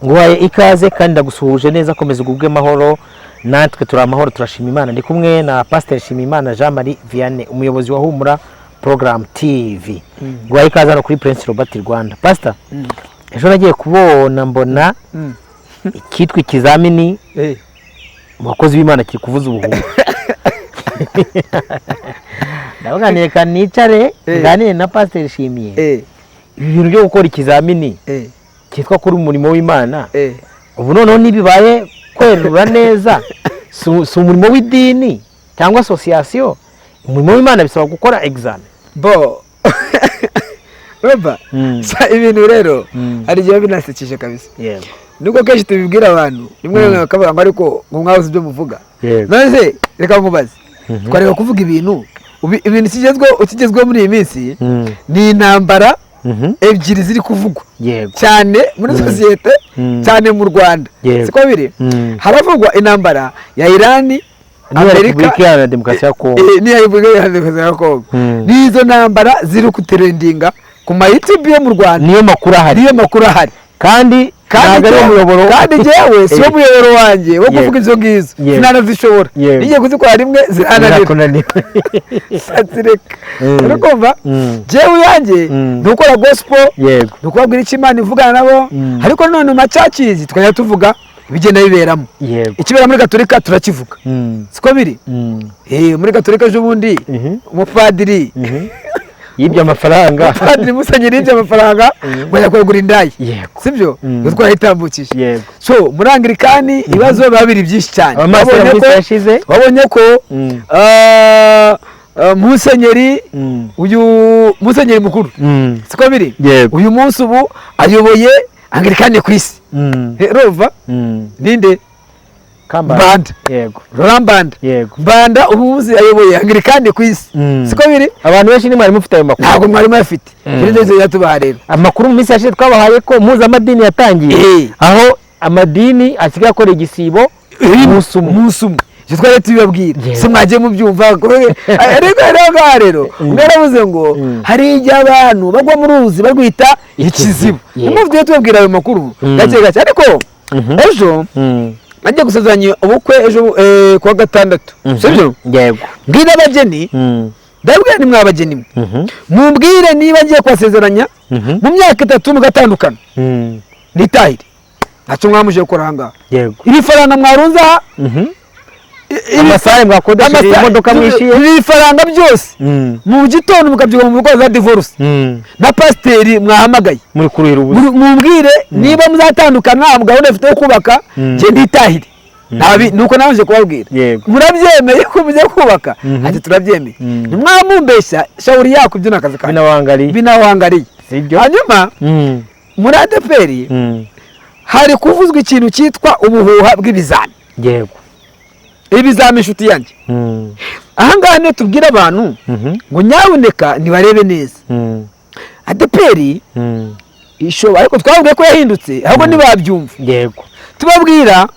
nguhaye ikaze kandi ndagusuhuje neza, komeza ugubwe mahoro, natwe turi amahoro turashima Imana. Ndi kumwe na Pasteur Shimimana Jean Marie Vianney, umuyobozi wa Humura Program TV. Nguhaye ikaze hano kuri Prince Robert Rwanda. Pastor, ejo nagiye kubona mbona ikitwa ikizamini umukozi w'Imana kiri kuvuza ubuhungu. Ndavuganiye kan nicare nganire na Pasteur Shimiye. Ibintu byo gukora ikizamini kitwa kuri umurimo w'Imana. Ubu noneho nibibaye kwerura neza si umurimo w'idini cyangwa association. Umurimo w'Imana bisaba gukora examen. Bo Baba, sa ibintu rero ari gihe binasekije kabisa. Yego. Nuko kenshi tubibwira abantu, rimwe bakavuga ngo ariko ngo mwabuze ibyo muvuga. None reka nkubaze. Twareka kuvuga ibintu ukigezweho muri iyi minsi ni intambara ebyiri ziri kuvugwa cyane muri societe cyane mu Rwanda. Siko biri haravugwa intambara ya Iran, Amerika ya Demokarasi ya Kongo. Ni ya Demokarasi ya Kongo. Nizo ntambara ziri kuterendinga ku ma YouTube yo mu Rwanda. Niyo makuru ahari. Kandi nagari umuyoboro, kandi jewe si umuyoboro wanjye wo kuvuga izo ngizo sinanazishobora. Nigiye kuzikora rimwe zirananira. Satireka urakumva jewe yanjye dukora gospel, dukubabwira iki Imana ivugana nabo, ariko none macacizi twanya tuvuga ibigenda biberamo. Ikibera muri Gatolika turakivuga. Siko biri muri Gatolika j'ubundi umupadiri yibye amafaranga, padiri Musenyeri yibye amafaranga ngo yakwegura indayi, sibyo twahitambukije. So muri Anglikani ibibazo babiri byinshi cyane. Babonye ko Musenyeri uyu Musenyeri mukuru, siko biri uyu munsi ubu ayoboye Anglikani ku isi. Rova ninde? Banda. Rambanda. Banda ubuzi ayoboye Anglikani ku isi. Siko biri abantu benshi ni mwari mufite ayo makuru. Ntabwo mwari mafite. Bireze yatubaha rero. Amakuru mu minsi yashize twabahaye ko muzamadini yatangiye, aho amadini asigaye akora igisibo umunsi cyo twari tubibabwira. Se mwagiye mu byumva rero mwaravuze ngo hari igihe abantu bagwa mu ruzi barwita ikizibo. Umuvye tubabwira ayo makuru gake gake, ariko ejo najye gusezeranya ubukwe ejo kuwa gatandatu, sibyo? Yego. Mbwira abageni, ndabwira ni mwabageni mumbwire niba ngiye kwasezeranya mu myaka 3 mugatandukana nitahire ntacyo mwamuje gukora hanga. Yego. Iri faranga mwarunza amasaha mwakodesheje imodoka mwishiye, iri faranga byose mu gitondo mukabyuka mu rugo za divorce na pasiteri mwahamagaye muri kuruhira ubusa. Mumbwire niba muzatandukana mugabone afite yo kubaka je nditahire. Nabi nuko nabanje kubabwira. Murabyemeye ko mujye kubaka? Ati turabyemeye. Nimwamumbeshya shawuri yako byo nakazi kandi binawangariye. Sibyo? Hanyuma muri ADPR hari kuvuzwa ikintu cyitwa ubuhuha bw'ibizami. Yego. Ibizami inshuti yanjye. Ahangaha ne tubwira abantu ngo nyaboneka nibarebe neza. ADPR ishoba ariko twavuga ko yahindutse ahubwo nibabyumva. Yego. Tubabwira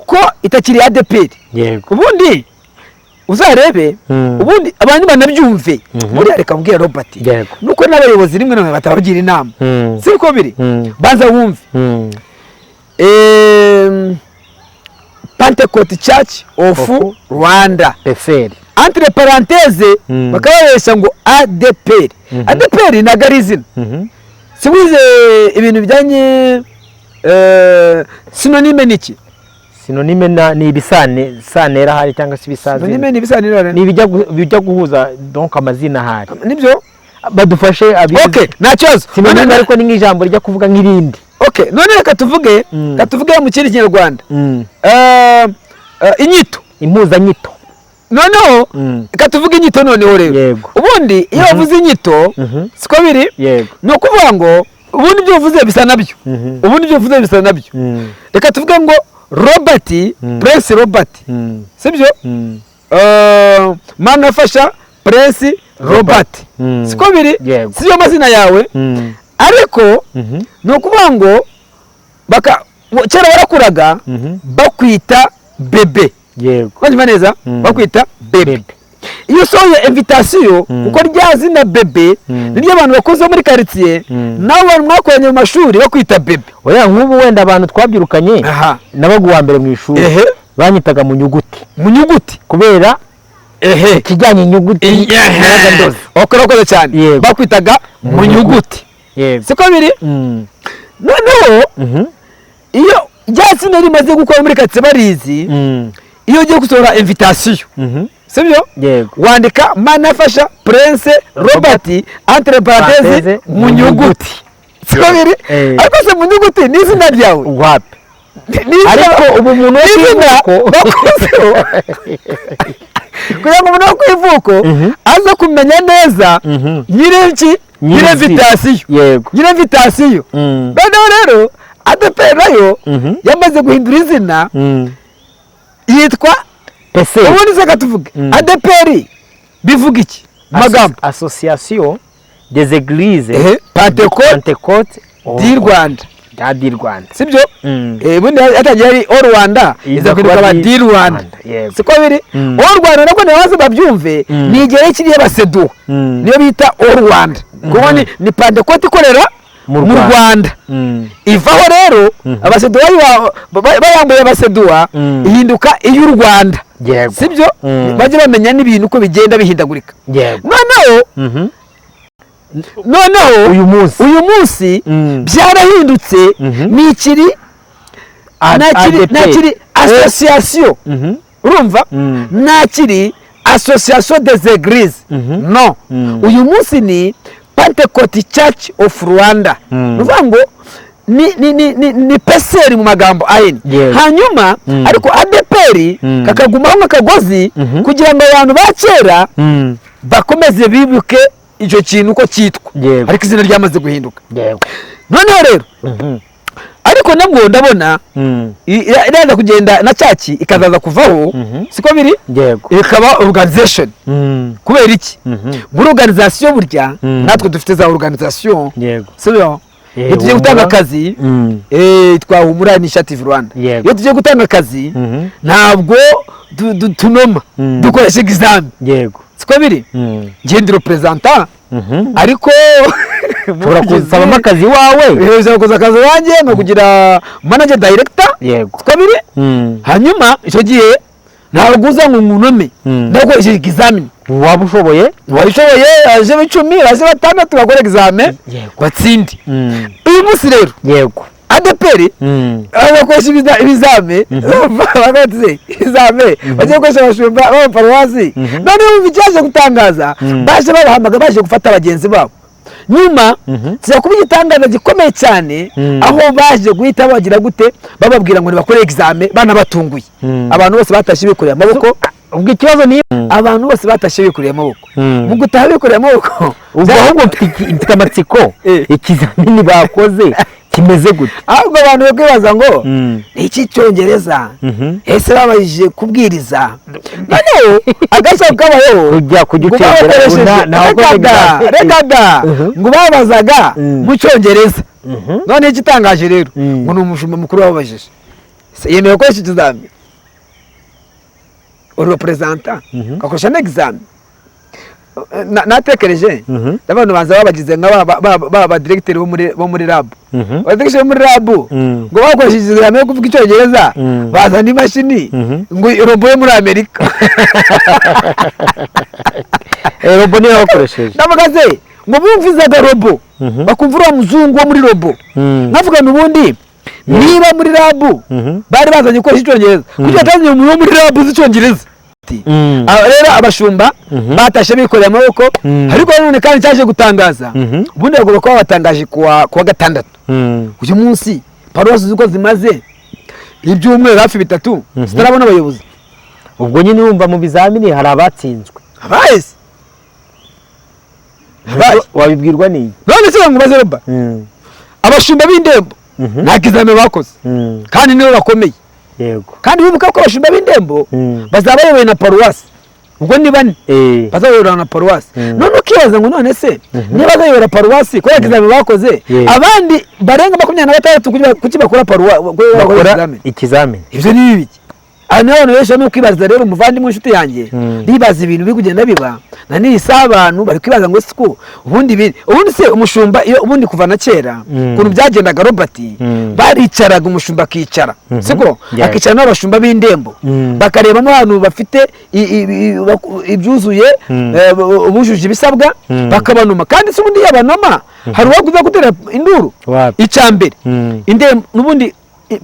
ko itakiri ADPR. Yego. Ubundi uzarebe ubundi abantu banabyumve. Muri reka mbwira Robert nuko n'abayobozi rimwe namwe batabagira inama. Siko biri banza wumve. Pentecost Church of Rwanda, PFR, entre parenthèses bakabesha ngo ADPR. ADPR nagarizina. Sibuze ibintu bijyanye synonyme niki? Synonyme ni ibisane sanera hari cyangwa se bisaze. Synonyme ni ibisanira ni bijya guhuza donc amazina hari. Nibyo badufashe abizi. Okay, nachozo. Synonyme ariko ni nk'ijambo rya kuvuga nk'irindi. Okay, none reka tuvuge mu kindi Kinyarwanda. Inyito, impuzanyito. Noneho reka tuvuge inyito noneho rero. Ubundi iyo bavuze inyito siko biri no kuvuga ngo ubundi byo uvuze bisa nabyo. Reka tuvuge ngo Robert, Prince Robert. Sibyo? Manafasha Prince Robert. Siko biri? Siyo mazina yawe. Ariko no kuvuga ngo kera barakuraga bakwita bebe. Yego. Kwanyuma neza bakwita bebe. iyo usohoye invitation kuko rya zina bebe niryo abantu bakoze muri quartier nabo bantu mwakoranye mu mashuri bakwita bebe. Oya nk'ubu wenda abantu twabyirukanye nabaguwa mbere mu ishuri banyitaga mu nyuguti kubera kijyanye inyuguti ndoze okorokoze cyane bakwitaga mu nyuguti. Siko biri noneho iyo ryazina rimaze gukora muri quartier barizi iyo ugiye gusohora invitation sibyo wandika Manafasha Prince Robert entre parenthèses mu nyuguti. Siko biri ariko se mu nyuguti ni izina ryawe wapi ariko ubu umuntu w'ivuko kugira ngo umuntu w'ivuko aza kumenya neza nyir'inki nyir'invitation rero ADPR nayo yamaze guhindura izina yitwa ubundi se katuvuge ADPR bivuga iki magambo Association des Églises Pentecôte du Rwanda sibyo ubundi atagiye ari all Rwanda iza kwiruka ba di Rwanda. Siko biri all Rwanda nako nabaze babyumve ni igihe kiriye basedu niyo bita all Rwanda kuko ni Pentecôte ikorera mu Rwanda ivaho rero abaseduwa bayambuye abaseduwa ihinduka iy'u Rwanda sibyo bajye bamenya n'ibintu uko bigenda bihindagurika. Noneho uyu munsi byarahindutse nikiri association urumva nakiri association des églises no uyu munsi ni Pentecost Church of Rwanda nuvuga ngo ni peseri mu magambo ahini hanyuma ariko ADPR kakagumaho nk'akagozi kugira ngo abantu bakera bakomeze bibuke icyo kintu uko cyitwa ariko izina ryamaze guhinduka. Noneho rero ariko nabwo ndabona irenda kugenda na cyaki ikazaza kuvaho siko biri ikaba organization kubera iki muri organization burya natwe dufite za organization sibyo iyo tugiye gutanga akazi twahumura initiative Rwanda iyo tugiye gutanga akazi ntabwo tunoma dukoresha examen siko biri ngende representant ariko urakuzaba akazi wawe uzakoza akazi wanjye no kugira manager director siko biri hanyuma icyo gihe ntabwo uza ngo umunome ndakoresha examen waba ushoboye aje 10 aje 6 bakora examen batsindi uyu munsi rero ADPR abakoresha ibizame bagatse izame bagiye gukoresha abashumba b'abaparuwasi none ubu byaje gutangaza baje babahamaga baje gufata abagenzi babo nyuma tuza kuba igitangaza gikomeye cyane aho baje guhita bagira gute bababwira ngo bakore examen bana batunguye abantu bose batashe bikoreye amaboko. Ubwo ikibazo ni abantu bose batashe bikoreye amaboko mu gutaha bikoreye amaboko ubwo ahubwo mfite amatsiko ikizamini bakoze kimeze gute ahubwo abantu bakwibaza ngo iki cyongereza ese babajije kubwiriza noneho agashya kabayeho kujya kucyongereza regada ngo babazaga mu cyongereza none igitangaje rero ngo ni umushumba mukuru wababajije yemeye ko iki kizami representant gakoresha n'examen natekereje abantu banza babagize nk'aba directeur bo muri lab abadirigiteri bo muri lab ngo bakoresheje examen yo kuvuga icyongereza bazana imashini ngo robo yo muri Amerika robo niyo bakoresheje ndabagaze ngo bumvizaga robo bakumva uriya muzungu wo muri robo nkavuga n'ubundi niba muri lab bari bazanye gukoresha icyongereza kuko batazanye umuntu wo muri lab z'icyongereza rero abashumba batashe bikoreye amaboko ariko none kandi cyaje gutangaza ubundi bagomba kuba batangaje kuwa gatandatu uyu munsi paruwasi z'uko zimaze ibyumweru hafi 3 zitarabona abayobozi. Ubwo nyine wumva mu bizamini hari abatsinzwe abayese wabibwirwa ni none se ngo bazereba abashumba b'indembo nta kizame bakoze kandi nibo bakomeye kandi bibuka ko abashumba b'indembo bazaba bayoboye na paruwasi ubwo ni bane bazayoborana na paruwasi none ukibaza ngo none se niba bazayobora paruwasi ko yakizame bakoze abandi barenga 26 kuki bakora paruwasi ikizamini ibyo ni bibiki abantu benshi no kwibaza rero umuvandimwe inshuti yanjye bibaza ibintu biri kugenda biba na nisa abantu bari kwibaza ngo siko ubundi se umushumba iyo ubundi kuva na kera kuntu byagendaga Robert baricaraga umushumba akicara siko akicara n'abashumba b'indembo bakarebamo abantu bafite ibyuzuye ubujuje ibisabwa bakabanuma kandi se ubundi yabanoma hari uwaguza gutera induru icambere indembo n'ubundi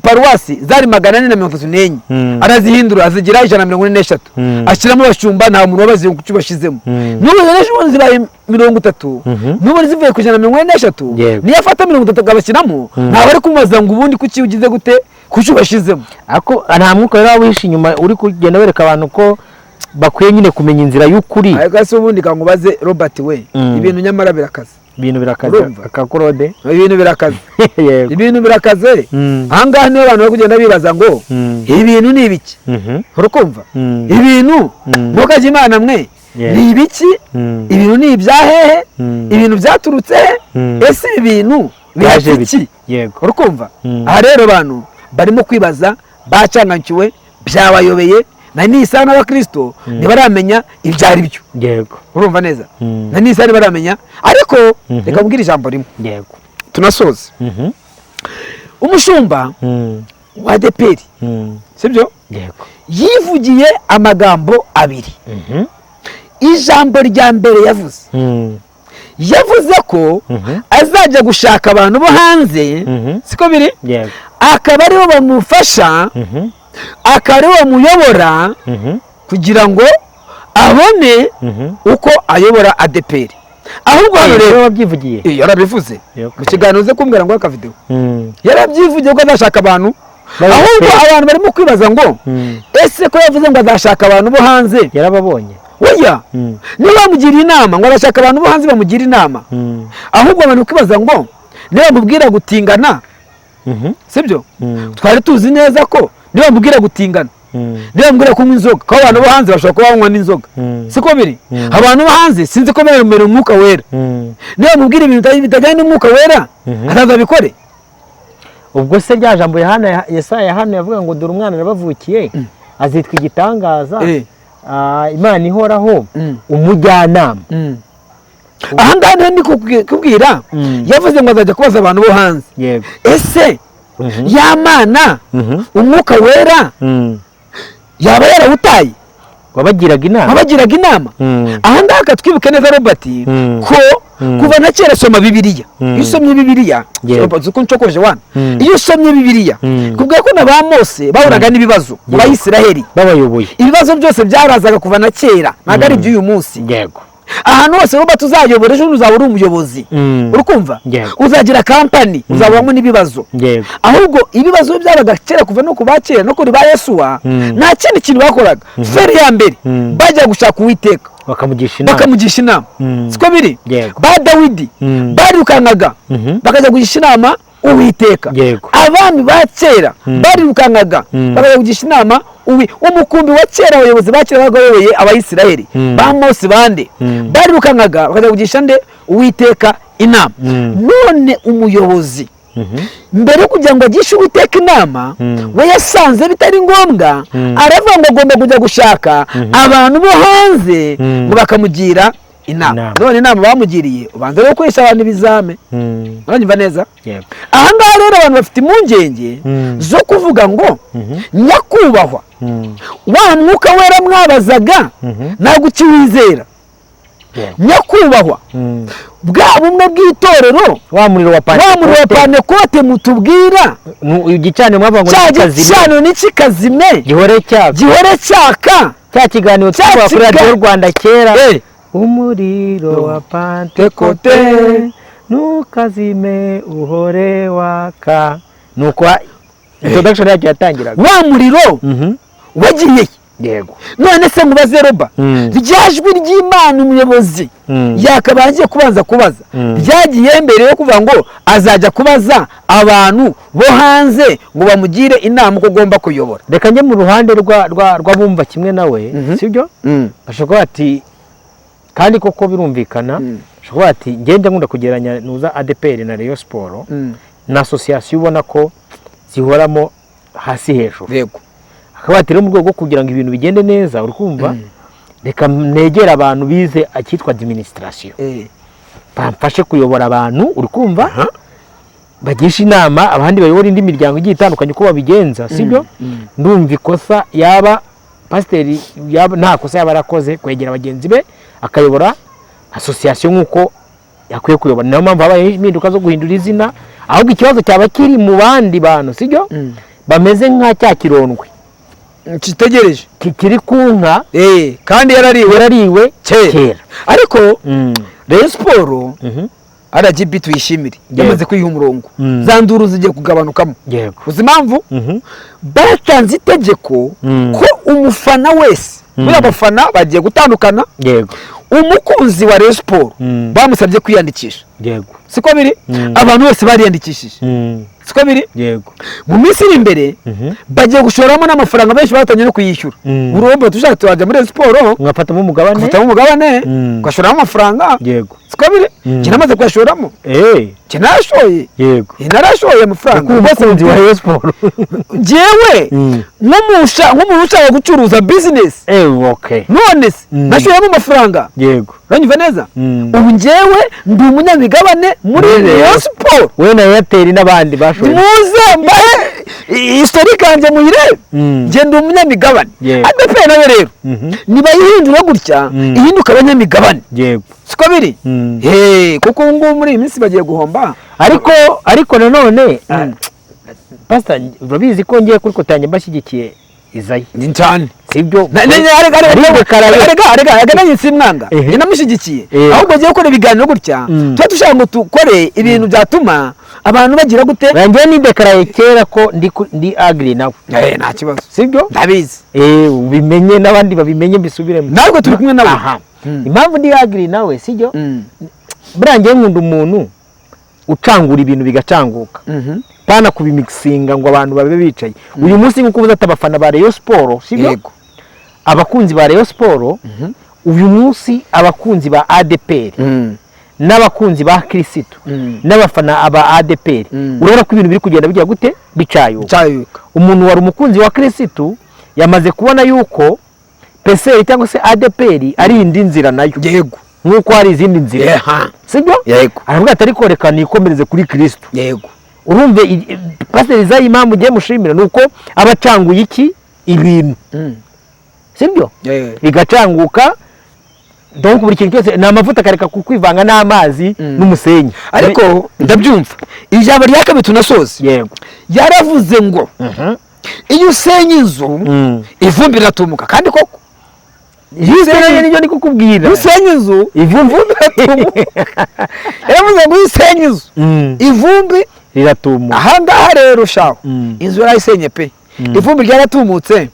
paruwasi zari 434 arazihindura azigira 143 ashyiramo abashumba nta muntu wabaze ku cyubashizemo n'ubu rero zibaye 30 n'ubu zivuye ku 143 niyo afata 30 agabashyiramo nta bari kumubaza ngo ubundi kuki ugize gute kucyubashizemo ako nta mwuka rero wishi inyuma uri kugenda wereka abantu ko bakwiye nyine kumenya inzira y'ukuri ariko se ubundi kangubaze Robert we ibintu nyamara birakaze ibintu birakaze akakorode ibintu birakaze ahangaha niyo abantu bari kugenda bibaza ngo ibintu ni ibiki urukumva ibintu mukajya Imana mwe ni ibiki ibintu ni ibyahehe ibintu byaturutse ese ibintu bihaje iki urukumva aha rero abantu barimo kwibaza bacanganyiwe byabayobeye na nisa n'abakristo ntibaramenya ibyari byo yego urumva neza na nisa ntibaramenya ariko reka mbwira ijambo rimwe yego tunasoze umushumba wa ADEPR sibyo yego yivugiye amagambo abiri ijambo rya mbere yavuze ko azajya gushaka abantu bo hanze siko biri akaba aribo bamufasha akaba aribo bamuyobora kugira ngo abone uko ayobora ADEPR ahubwo hano rero wabyivugiye yarabivuze mu kiganiro ze kumbwira ngo akavideo yarabyivugiye ko azashaka abantu ahubwo abantu barimo kwibaza ngo ese ko yavuze ngo azashaka abantu bo hanze yarababonye oya niba bamugiriye inama ngo arashaka abantu bo hanze bamugira inama ahubwo abantu kwibaza ngo niba bamubwira gutingana sibyo twari tuzi neza ko niba bamubwira gutingana niba bamubwira kunywa inzoga ko abantu bo hanze bashobora kuba banywa n'inzoga siko biri abantu bo hanze sinzi ko bemerewe umwuka wera niba bamubwira ibintu bitajyanye n'umwuka wera atazabikore ubwo se rya jambo Yesaya hano yavuga ngo dore umwana arabavukiye azitwa igitangaza Imana ihoraho umujyanama ahangaha ndi kubwira yavuze ngo azajya kubaza abantu bo hanze ese yamana umwuka wera yaba yarawutaye wabagiraga inama ahangaha katwibuke neza Robert ko kuva na kera soma Bibiliya iyo usomye Bibiliya uko ncokoje wana iyo usomye Bibiliya kubwira ko na ba Mose bahuraga n'ibibazo mu Bayisiraheli babayoboye ibibazo byose byarazaga kuva na kera ntabwo ari iby'uyu munsi yego ahantu hose Robert uzayobora ejo uzaba uri umuyobozi urukumva uzagira kampani uzabamo n'ibibazo ahubwo ibibazo byabaga kera kuva no kubakera no kuri ba Yesuwa nta kindi kintu bakoraga feri ya mbere bajya gushaka Uwiteka bakamugisha inama siko biri ba Dawidi barirukankaga bakajya kugisha inama Uwiteka abami ba kera barirukankaga bakajya kugisha inama umukumbi wa kera abayobozi ba kera bagoyoboye Abayisiraheli ba Mose bande barirukankaga bakajya kugisha nde Uwiteka inama none umuyobozi mbere yo kugira ngo agishe Uwiteka inama we yasanze bitari ngombwa aravuga ngo agomba kujya gushaka abantu bo hanze ngo bakamugira inama none inama bamugiriye ubanza rero gukoresha abantu ibizame uranyumva neza ahangaha rero abantu bafite impungenge zo kuvuga ngo nyakubahwa wa mwuka wera mwabazaga ntabwo ukiwizera nyakubahwa bwa bumwe bw'itorero wa muriro wa Pantekote mutubwira igicaniro mwavuga ngo igicaniro n'ikikazime gihore cyaka cya kiganiro cyangwa kuri Radio Rwanda kera umuriro wa Pantekote ntukazime uhore waka nuko introduction yacyo yatangiraga wa muriro wagiye yego none se mubaze Roba ryajwi ry'Imana umuyobozi yakabagiye kubanza kubaza byagiye mbere yo kuvuga ngo azajya kubaza abantu bo hanze ngo bamugire inama uko agomba kuyobora reka njye mu ruhande rw'abumva kimwe nawe sibyo bashobora ati kandi koko birumvikana bashobora ati ngende nkunda kugeranya nuza ADEPR na Rayon Sport na association ubona ko zihoramo hasi hejuru yego akabatira mu rwego kugira ngo ibintu bigende neza urukumva reka negera abantu bize akitwa administration bamfashe kuyobora abantu urukumva bagisha inama abandi bayobora indi miryango igiye itandukanye uko babigenza sibyo ndumva ikosa yaba pasiteri yaba nta kosa yaba arakoze kwegera abagenzi be akayobora association nkuko yakwiye kuyobora niyo mpamvu habaye impinduka zo guhindura izina ahubwo ikibazo cyaba kiri mu bandi bantu sibyo bameze nka cya kirondwe kitegereje kiri kunka kandi yarariwe kera ariko Rayon Sport RGB tuyishimire yamaze kwiha umurongo za nduru zigiye kugabanukamo uzi impamvu batanze itegeko ko umufana wese muri abafana bagiye gutandukana umukunzi wa Rayon Sport bamusabye kwiyandikisha siko biri abantu bose bariyandikishije siko biri mu minsi iri imbere bagiye gushoramo n'amafaranga menshi batanye no kuyishyura urumva tushaka twaje muri Sport ngafatamo umugabane ugashoramo amafaranga siko biri kinamaze kuyashoramo kinashoye narashoye amafaranga umukunzi wa Rayon Sport jewe nk'umuntu ushaka gucuruza business none nashoyemo amafaranga uranyumva neza ubu njyewe ndi umunyamigabane muri Rayon Sport we na Airtel n'abandi bashoye muze mbahe historique yanjye muyirebe nje ndi umunyamigabane ADP nawe rero niba yihindura gutya ihinduka abanyamigabane siko biri kuko ngo muri iyi minsi bagiye guhomba ariko nanone pastor urabizi ko ngiye kuri kotanye mbashyigikiye Izayi ni cyane sibyo arega nanyitse imwanga namushyigikiye ahubwo agiye gukora ibiganiro gutya tuba dushaka ngo tukore ibintu byatuma abantu bagira gute bangiye ni dekaraye kera ko ndi agree nawe nta kibazo sibyo ndabizi ubimenye n'abandi babimenye bisubiremo ntabwo turi kumwe nawe impamvu ndi agree nawe sibyo burangiye nkunda umuntu ucangura ibintu bigacanguka pana kubimixinga ngo abantu babe bicaye uyu munsi nkuko uvuze atabafana ba Rayon Sport sibyo abakunzi ba Rayon Sport uyu munsi abakunzi ba ADPR n'abakunzi ba Kristo n'abafana aba ADPR urabona ko ibintu biri kugenda bijya gute bicayuka umuntu wari umukunzi wa Kristo yamaze kubona yuko PCR cyangwa se ADPR ari indi nzira nayo nkuko hari izindi nzira sibyo aravuga ati ariko reka nikomereze kuri Kristo urumve pasiteri Izayi impamvu ugiye mushimira nuko abacanguye iki ibintu sibyo bigacanguka donc buri kintu cyose ni amavuta akareka kwivanga n'amazi n'umusenyi ariko ndabyumva ijambo rya kabiri tunasoze yaravuze ngo iyo usenya inzu ivumbi riratumuka kandi koko niyo ndi kukubwira usenya inzu ivumbi riratumuka yaravuze ngo usenya inzu ivumbi riratumuka ahangaha rero shaho inzu yarayisenye pe ivumbi ryaratumutse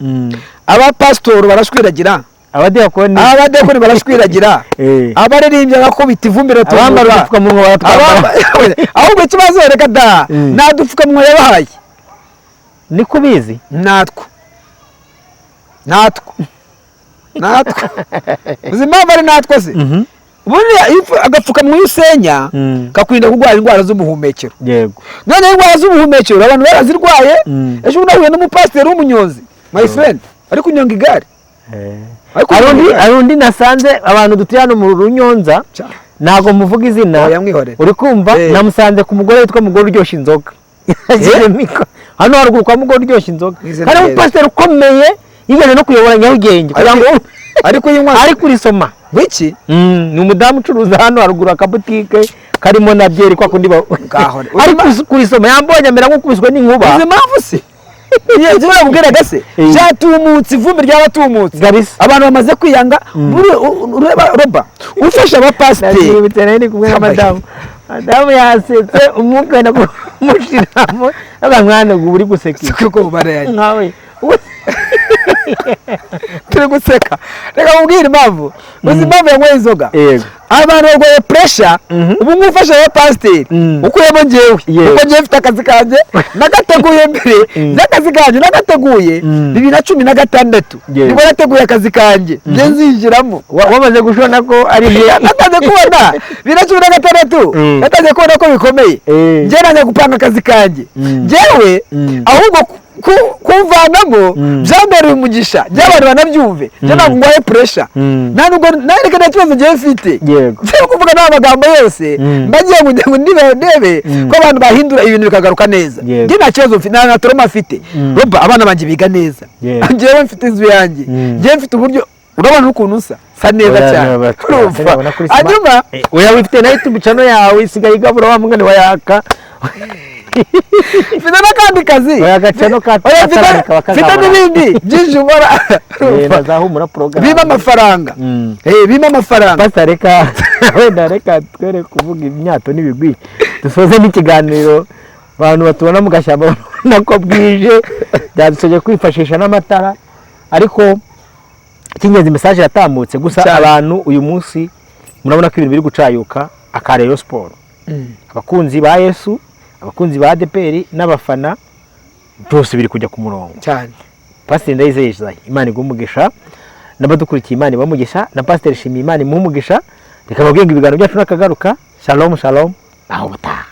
abapasitori barashwiragira abadekoni barashwiragira abaririmbye bakubita ivumbi riratumuka abambara udupfukamunwa baratwambara ahubwo ikibazo reka da nta dupfukamunwa yabahaye niko bizi natwo uzi impamvu ari natwo se ubundi agapfukamunwa iyo usenya kakwirinda kurwara indwara z'ubuhumekero none indwara z'ubuhumekero abantu barazirwaye ejo bundi nahuye n'umupasiteri w'umunyonzi my friend ari kunyonga igare arundi nasanze abantu dutuye hano mu Runyonza ntago muvuga izina uri kumva namusanze ku mugore witwa mugore uryoshya inzoga hano haruguru kwa mugore uryoshya inzoga kandi umupasiteri ukomeye yigeze no kuyobora Nyarugenge kugira ngo ari kurisoma wiki ni umudamu ucuruza hano haruguru akabutike karimo na byeri kwa kundi ari kurisoma yambonye amera nk'ukubiswe n'inkuba uzi impamvu se Yeye mubwira gase cyatumutse ivumbi ryabatumutse abantu bamaze kwiyanga roba ufasha abapasiteri biterane kumwe na madamu yasetse umwuka na mushiramo abamwana uri guseka kuko barayanye nkawe turi guseka reka mubwire impamvu uzi impamvu yanyweye inzoga abantu bagoye pressure ubu ngufasha abapasiteri ukuyemo njyewe kuko njyewe mfite akazi kanje nagateguye mbere n'akazi kanje nagateguye 2016 nibwo nateguye akazi kanje nje nzinjiramo wamaze gushona ko ari nataze kubona 2016 nataze kubona ko bikomeye nje nanje gupanga akazi kanje njyewe ahubwo kumvanamo byambereye umugisha by'abantu banabyumve byo ntabwo ngwaye pressure nta nubwo nareka nta kibazo ngiye mfite cyo kuvuga n'aya magambo yose mbagiye ngo ndebe ko abantu bahindura ibintu bikagaruka neza njye nta kibazo mfite nta trauma mfite roba abana banjye biga neza njyewe mfite inzu yanjye njyewe mfite uburyo urabona ukuntu usa sa neza cyane hanyuma oya wifite na YouTube channel yawe isigaye igabura wa mugani wa yaka mfite n'akandi kazi oya gacano mfite n'ibindi byinshi ukora nazahumura program biba amafaranga biba amafaranga pastor reka wenda reka twere kuvuga imyato n'ibigwi dusoze n'ikiganiro abantu batubona mu gashyamba nako bwije byadusabye kwifashisha n'amatara ariko kingenzi message yatambutse gusa abantu uyu munsi murabona ko ibintu biri gucayuka akareyo sport abakunzi ba Yesu abakunzi ba ADPR n'abafana byose biri kujya ku murongo cyane. Pastor Ndayizeye Imana igumugisha n'abadukurikiye Imana bamugisha na Pastor Shimimana imumugisha reka babwenge ibiganiro byacu nakagaruka. Shalom aho butaha.